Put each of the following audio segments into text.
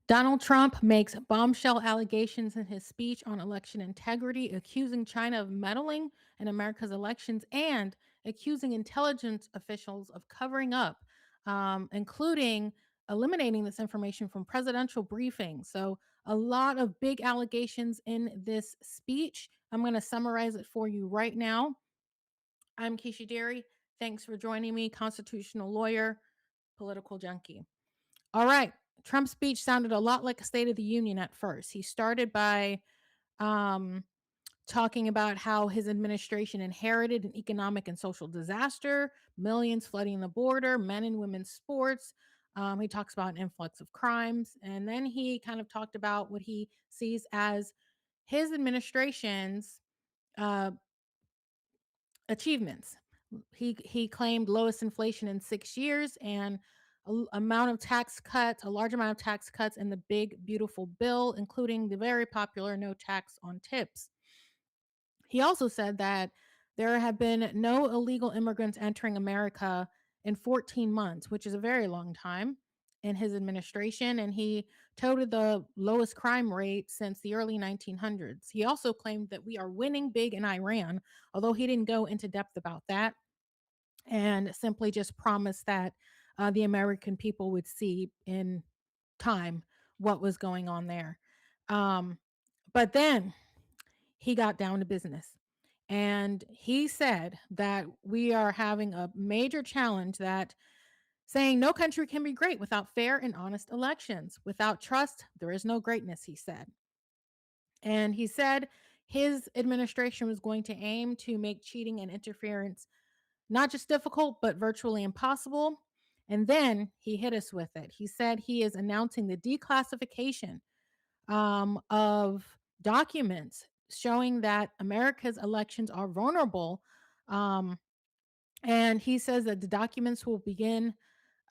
Donald Trump makes bombshell allegations in his speech on election integrity, accusing China of meddling in America's elections and accusing intelligence officials of covering up, including eliminating this information from presidential briefings. So, a lot of big allegations in this speech. I'm going to summarize it for you right now. I'm Keisha Derry. Thanks for joining me, constitutional lawyer, political junkie. All right. Trump's speech sounded a lot like a State of the Union at first. He started by um, talking about how his administration inherited an economic and social disaster, millions flooding the border, men and women's sports. He talks about an influx of crimes. And then he kind of talked about what he sees as his administration's uh, achievements. He claimed lowest inflation in 6 years and amount of tax cuts, a large amount of tax cuts in the big beautiful bill, including the very popular no tax on tips. He also said that there have been no illegal immigrants entering America in 14 months, which is a very long time in his administration, and he touted the lowest crime rate since the early 1900s. He also claimed that we are winning big in Iran, although he didn't go into depth about that, and simply just promised that the American people would see in time what was going on there. Um, but then he got down to business. And he said that we are having a major challenge, that saying no country can be great without fair and honest elections. Without trust, there is no greatness, he said. And he said his administration was going to aim to make cheating and interference not just difficult, but virtually impossible. And then he hit us with it. He said he is announcing the declassification of documents showing that America's elections are vulnerable. Um, and he says that the documents will begin,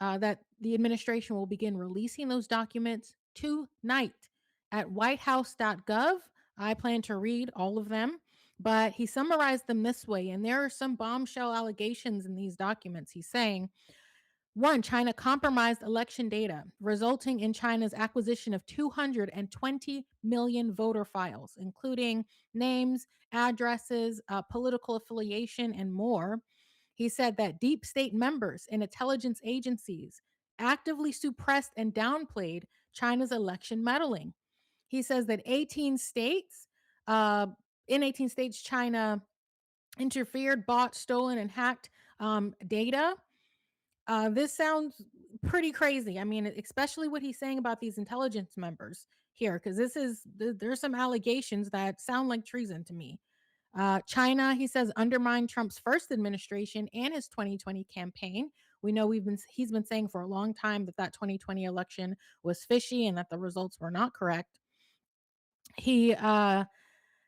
that the administration will begin releasing those documents tonight at whitehouse.gov. I plan to read all of them, but he summarized them this way. And there are some bombshell allegations in these documents. He's saying, one, China compromised election data, resulting in China's acquisition of 220 million voter files, including names, addresses, political affiliation, and more. He said that deep state members and intelligence agencies actively suppressed and downplayed China's election meddling. He says that 18 states, uh, in 18 states, China interfered, bought, stolen, and hacked data. This sounds pretty crazy. I mean, especially what he's saying about these intelligence members here, because there's some allegations that sound like treason to me. China, he says, undermined Trump's first administration and his 2020 campaign. We know he's been saying for a long time that that 2020 election was fishy and that the results were not correct. He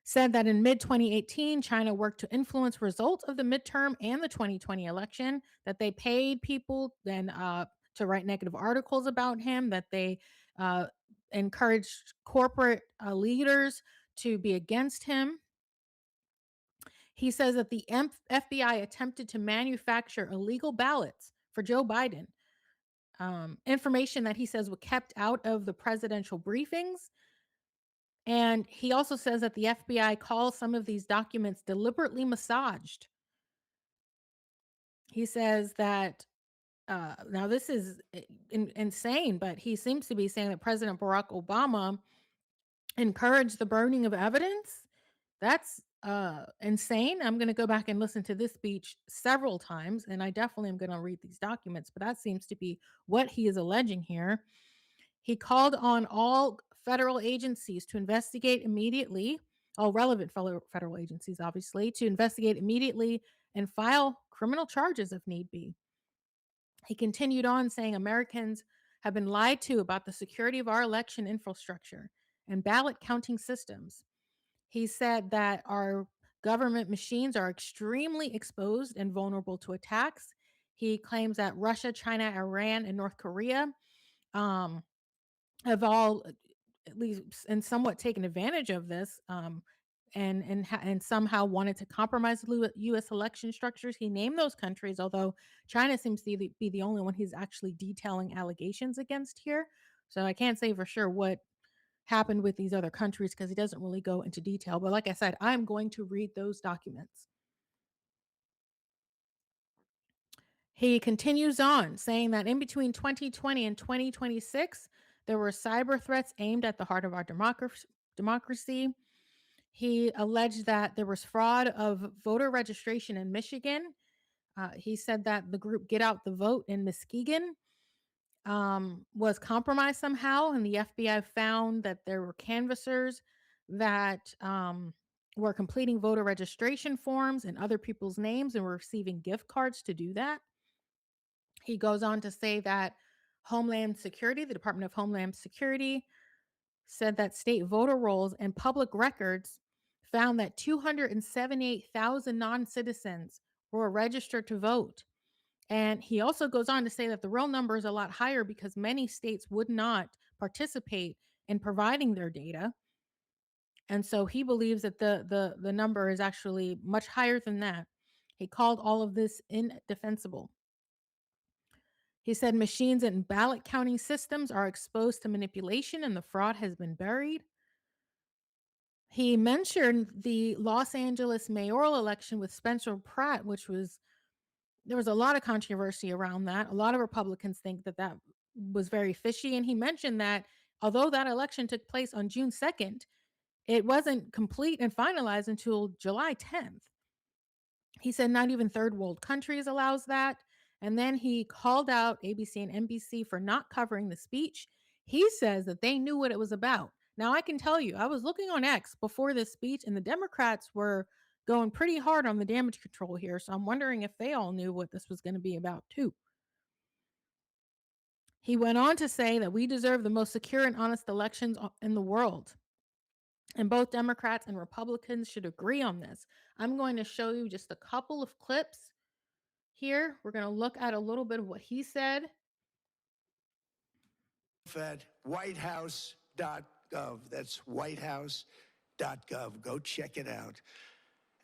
said that in mid 2018, China worked to influence results of the midterm and the 2020 election, that they paid people then to write negative articles about him, that they uh, encouraged corporate leaders to be against him. He says that the FBI attempted to manufacture illegal ballots for Joe Biden, information that he says was kept out of the presidential briefings. And he also says that the FBI calls some of these documents deliberately massaged. He says that now this is insane, but he seems to be saying that President Barack Obama encouraged the burning of evidence. That's insane. I'm going to go back and listen to this speech several times, and I definitely am going to read these documents, but that seems to be what he is alleging here. He called on all federal agencies to investigate immediately, all relevant federal agencies, obviously, to investigate immediately and file criminal charges if need be. He continued on saying Americans have been lied to about the security of our election infrastructure and ballot counting systems. He said that our government machines are extremely exposed and vulnerable to attacks. He claims that Russia, China, Iran, and North Korea um, have all at least and somewhat taken advantage of this, and somehow wanted to compromise the U.S. election structures. He named those countries, although China seems to be the only one he's actually detailing allegations against here. So I can't say for sure what happened with these other countries because he doesn't really go into detail. But like I said, I'm going to read those documents. He continues on saying that in between 2020 and 2026, there were cyber threats aimed at the heart of our democracy. He alleged that there was fraud of voter registration in Michigan. He said that the group Get Out the Vote in Muskegon was compromised somehow, and the FBI found that there were canvassers that were completing voter registration forms in other people's names and were receiving gift cards to do that. He goes on to say that Homeland Security, the Department of Homeland Security, said that state voter rolls and public records found that 278,000 non citizens were registered to vote. And he also goes on to say that the real number is a lot higher because many states would not participate in providing their data. And so he believes that the number is actually much higher than that. He called all of this indefensible. He said machines and ballot counting systems are exposed to manipulation and the fraud has been buried. He mentioned the Los Angeles mayoral election with Spencer Pratt, which was there was a lot of controversy around that. A lot of Republicans think that that was very fishy. And he mentioned that although that election took place on June 2nd, it wasn't complete and finalized until July 10th. He said not even third world countries allows that. And then he called out ABC and NBC for not covering the speech. He says that they knew what it was about. Now I can tell you, I was looking on X before this speech and the Democrats were going pretty hard on the damage control here. So I'm wondering if they all knew what this was going to be about too. He went on to say that we deserve the most secure and honest elections in the world. And both Democrats and Republicans should agree on this. I'm going to show you just a couple of clips here. We're going to look at a little bit of what he said. At whitehouse.gov. That's whitehouse.gov. Go check it out.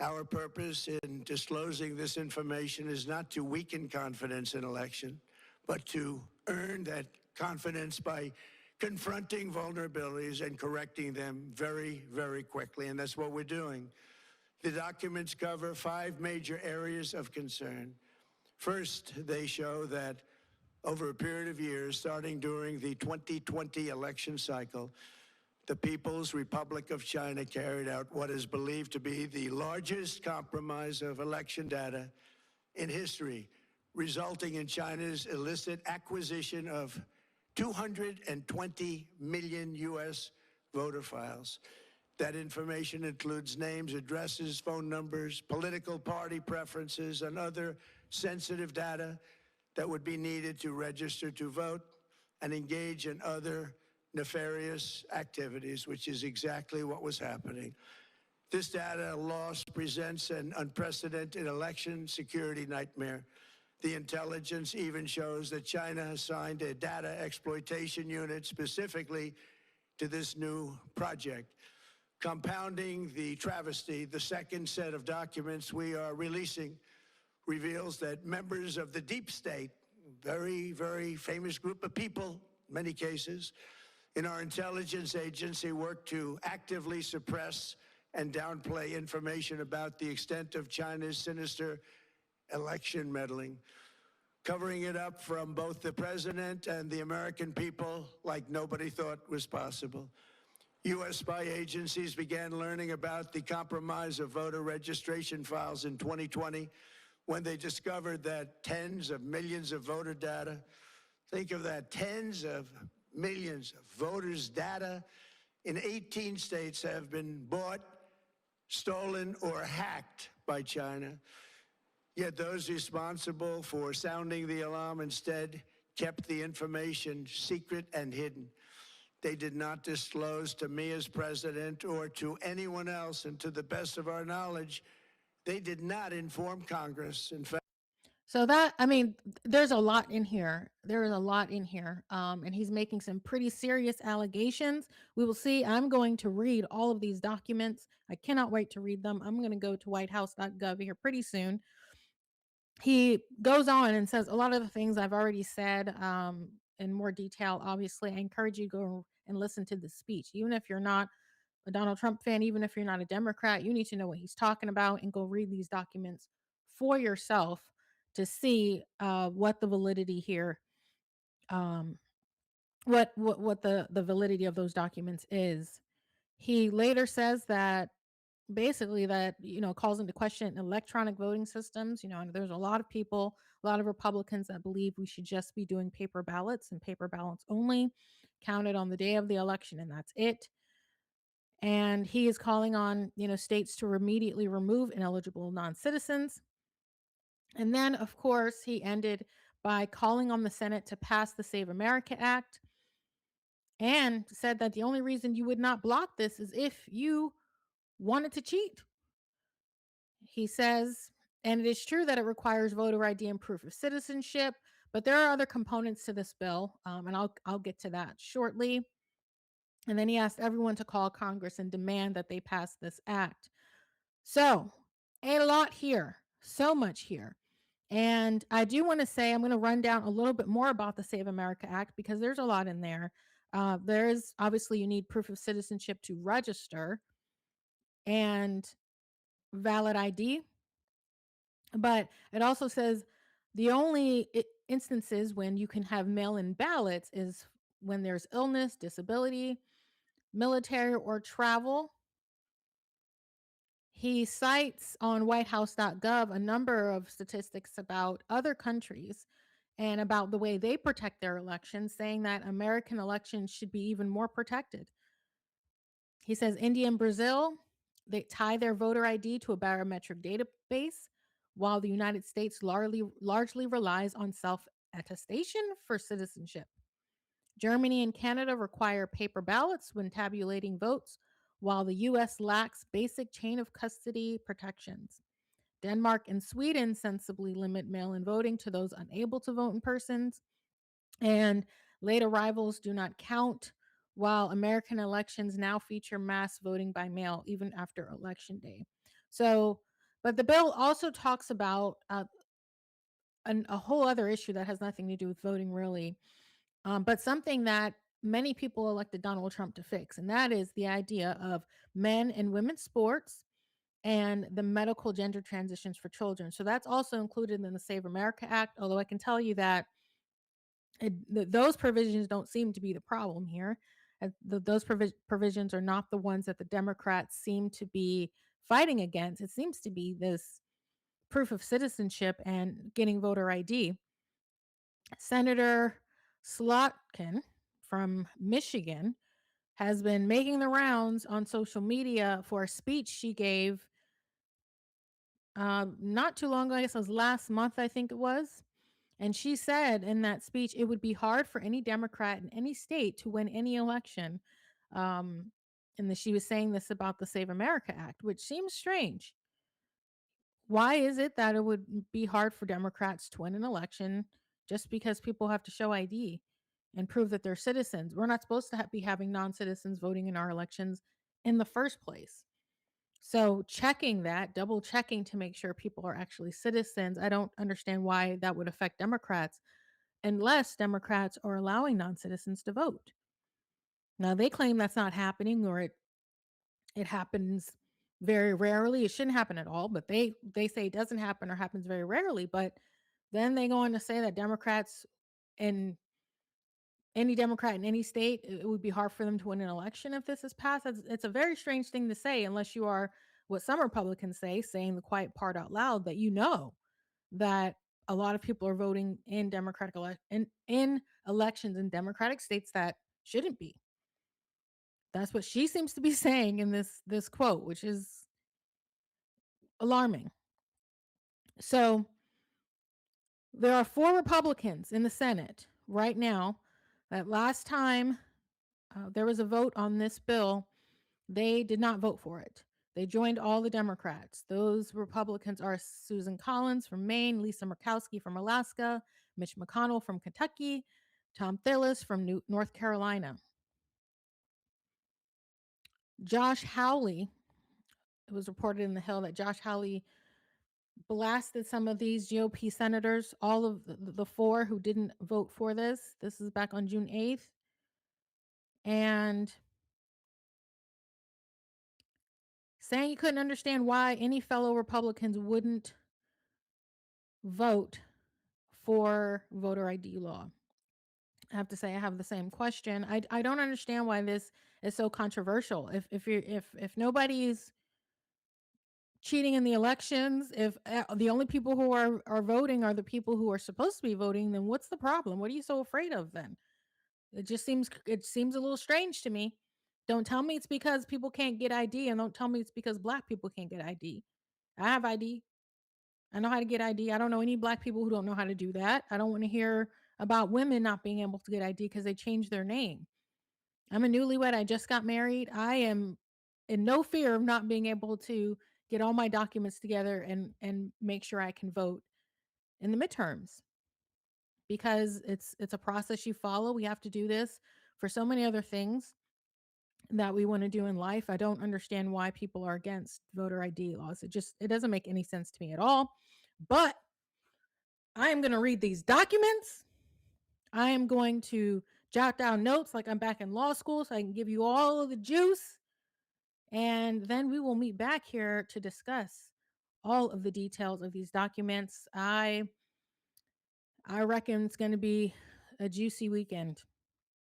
Our purpose in disclosing this information is not to weaken confidence in election, but to earn that confidence by confronting vulnerabilities and correcting them very, very quickly. And that's what we're doing. The documents cover 5 major areas of concern. First, they show that over a period of years, starting during the 2020 election cycle, the People's Republic of China carried out what is believed to be the largest compromise of election data in history, resulting in China's illicit acquisition of 220 million U.S. voter files. That information includes names, addresses, phone numbers, political party preferences, and other sensitive data that would be needed to register to vote and engage in other nefarious activities, which is exactly what was happening. This data loss presents an unprecedented election security nightmare. The intelligence even shows that China has signed a data exploitation unit specifically to this new project. Compounding the travesty, the second set of documents we are releasing reveals that members of the deep state, very, very famous group of people, in many cases, in our intelligence agency work to actively suppress and downplay information about the extent of China's sinister election meddling, covering it up from both the president and the American people like nobody thought was possible. U.S. spy agencies began learning about the compromise of voter registration files in 2020 when they discovered that tens of millions of voter data, think of that, tens of millions of voters' data in 18 states have been bought, stolen, or hacked by China. Yet those responsible for sounding the alarm instead kept the information secret and hidden. They did not disclose to me as president or to anyone else, and to the best of our knowledge, they did not inform Congress. In fact, So that I mean, there's a lot in here. There is a lot in here, and he's making some pretty serious allegations. We will see. I'm going to read all of these documents. I cannot wait to read them. I'm going to go to whitehouse.gov here pretty soon. He goes on and says a lot of the things I've already said. in more detail. Obviously, I encourage you to go and listen to the speech. Even if you're not a Donald Trump fan, even if you're not a Democrat, you need to know what he's talking about and go read these documents for yourself to see what the validity here, um, what the validity of those documents is. He later says that basically that calls into question electronic voting systems. And there's a lot of people, a lot of Republicans that believe we should just be doing paper ballots and paper ballots only, counted on the day of the election, and that's it. And he is calling on states to immediately remove ineligible non-citizens. And then, of course, he ended by calling on the Senate to pass the Save America Act, and said that the only reason you would not block this is if you wanted to cheat. He says, and it is true that it requires voter ID and proof of citizenship, but there are other components to this bill, and I'll get to that shortly. And then he asked everyone to call Congress and demand that they pass this act. So, a lot here, so much here. And I do want to say, I'm going to run down a little bit more about the Save America Act because there's a lot in there. There's obviously you need proof of citizenship to register and valid ID, but it also says the only instances when you can have mail in ballots is when there's illness, disability, military, or travel. He cites on whitehouse.gov a number of statistics about other countries and about the way they protect their elections, saying that American elections should be even more protected. He says India and Brazil, they tie their voter ID to a biometric database, while the United States largely relies on self attestation for citizenship. Germany and Canada require paper ballots when tabulating votes, while the US lacks basic chain of custody protections. Denmark and Sweden sensibly limit mail in voting to those unable to vote in person, and late arrivals do not count, while American elections now feature mass voting by mail even after election day. So, but the bill also talks about a whole other issue that has nothing to do with voting, really, but something that many people elected Donald Trump to fix, and that is the idea of men and women's sports and the medical gender transitions for children. So that's also included in the Save America Act, although I can tell you that those provisions don't seem to be the problem here. Those provisions are not the ones that the Democrats seem to be fighting against. It seems to be this proof of citizenship and getting voter ID. Senator Slotkin from Michigan has been making the rounds on social media for a speech she gave not too long ago. I guess it was last month, I think it was. And she said in that speech, it would be hard for any Democrat in any state to win any election. Um, and she was saying this about the Save America Act, which seems strange. Why is it that it would be hard for Democrats to win an election just because people have to show ID and prove that they're citizens? We're not supposed to be having non citizens voting in our elections in the first place. So, checking that, double checking to make sure people are actually citizens, I don't understand why that would affect Democrats unless Democrats are allowing non citizens to vote. Now, they claim that's not happening, or it happens very rarely. It shouldn't happen at all, but they say it doesn't happen or happens very rarely. But then they go on to say that Democrats in any Democrat in any state, it would be hard for them to win an election if this is passed. It's a very strange thing to say, unless you are what some Republicans say, saying the quiet part out loud, that that a lot of people are voting in in elections in Democratic states that shouldn't be. That's what she seems to be saying in this quote, which is alarming. So there are 4 Republicans in the Senate right now. That last time there was a vote on this bill, they did not vote for it. They joined all the Democrats. Those Republicans are Susan Collins from Maine, Lisa Murkowski from Alaska, Mitch McConnell from Kentucky, Tom Tillis from North Carolina. Josh Hawley, it was reported in the Hill that Josh Hawley blasted some of these GOP senators, all of the four who didn't vote for this. This is back on June 8th. And saying you couldn't understand why any fellow Republicans wouldn't vote for voter ID law. I have to say I have the same question. I don't understand why this is so controversial. If nobody's cheating in the elections, if the only people who are voting are the people who are supposed to be voting, then what's the problem? What are you so afraid of then? It seems a little strange to me. Don't tell me it's because people can't get ID, and don't tell me it's because black people can't get ID. I have ID. I know how to get ID. I don't know any black people who don't know how to do that. I don't want to hear about women not being able to get ID because they changed their name. I'm a newlywed. I just got married. I am in no fear of not being able to get all my documents together and make sure I can vote in the midterms because it's a process you follow. We have to do this for so many other things that we want to do in life. I don't understand why people are against voter ID laws. It doesn't make any sense to me at all. But I am going to read these documents. I am going to jot down notes like I'm back in law school so I can give you all of the juice. And then we will meet back here to discuss all of the details of these documents. I reckon it's going to be a juicy weekend.